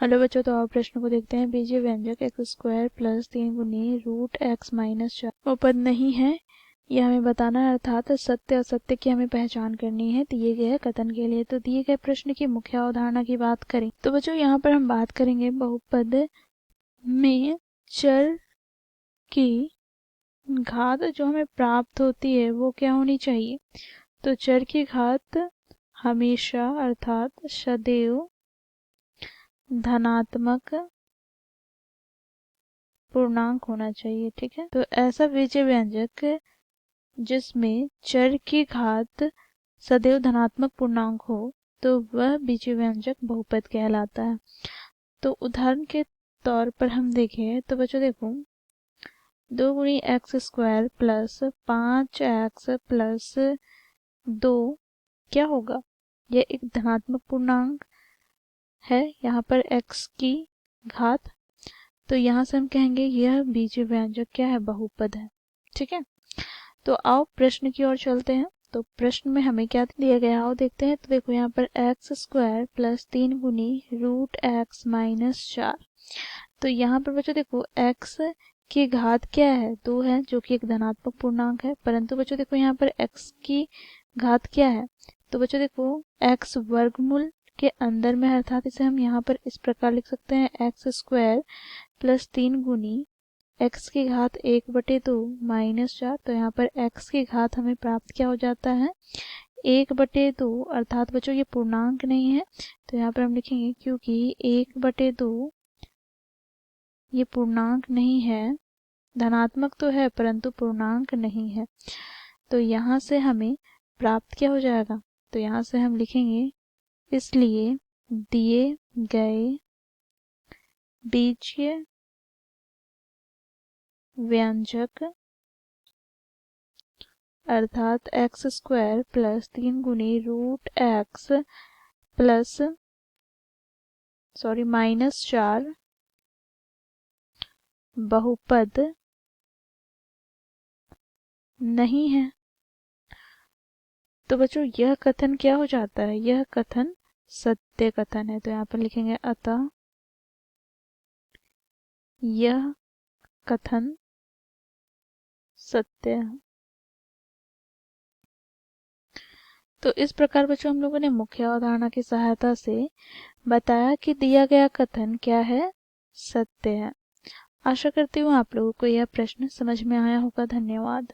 Hello बच्चों, तो आप प्रश्न को देखते हैं। बीजीय व्यंजक एक्स स्क्वायर प्लस 3 गुनी रूट एक्स माइनस 4 बहुपद नहीं है, यह हमें बताना है, अर्थात सत्य असत्य की हमें पहचान करनी है दिए गए कथन के लिए। तो दिए गए प्रश्न की मुख्य अवधारणा की बात करें तो बच्चों यहाँ पर हम बात करेंगे बहुपद में चर की घात जो हमें प्राप्त होती है वो क्या होनी चाहिए। तो चर की घात हमेशा अर्थात सदैव धनात्मक पूर्णांक होना चाहिए। ठीक है, तो ऐसा बीजीय व्यंजक जिसमें चर की घात सदैव धनात्मक पूर्णांक हो तो वह बीजीय व्यंजक बहुपद कहलाता है। तो उदाहरण के तौर पर हम देखें तो बच्चों देखो 2 गुणी x square plus 5x plus 2 क्या होगा, यह एक धनात्मक पूर्णांक है, यहाँ पर x की घात, तो यहाँ से हम कहेंगे यह बीजीय व्यंजक क्या है, बहुपद है। ठीक है, तो आओ प्रश्न की ओर चलते हैं। तो प्रश्न में हमें क्या दिया गया आओ देखते हैं। तो देखो यहाँ पर एक्स स्क्वायर प्लस 3 गुनी रूट एक्स माइनस 4। तो यहाँ पर बच्चों देखो x की घात क्या है, 2 है, जो कि एक धनात्मक पूर्णांक है। परंतु बच्चों देखो यहाँ पर x की घात क्या है, तो बच्चों देखो x वर्गमूल के अंदर में है, अर्थात इसे हम यहाँ पर इस प्रकार लिख सकते हैं एक्स स्क्वायर प्लस 3 गुनी x की घात 1/2 माइनस 4। तो यहाँ पर x की घात हमें प्राप्त क्या हो जाता है, 1/2, अर्थात बच्चों ये पूर्णांक नहीं है, तो यहाँ पर हम लिखेंगे क्योंकि 1/2 ये पूर्णांक नहीं है, धनात्मक तो है परंतु पूर्णांक नहीं है। तो यहाँ से हमें प्राप्त क्या हो जाएगा, तो यहाँ से हम लिखेंगे इसलिए दिए गए बीजीय व्यंजक अर्थात एक्स स्क्वायर प्लस 3 गुनी रूट एक्स प्लस माइनस 4 बहुपद नहीं है। तो बच्चों यह कथन क्या हो जाता है, यह कथन सत्य कथन है। तो यहाँ पर लिखेंगे अतः यह कथन सत्य है। तो इस प्रकार बच्चों हम लोगों ने मुख्य अवधारणा की सहायता से बताया कि दिया गया कथन क्या है, सत्य है। आशा करती हूँ आप लोगों को यह प्रश्न समझ में आया होगा। धन्यवाद।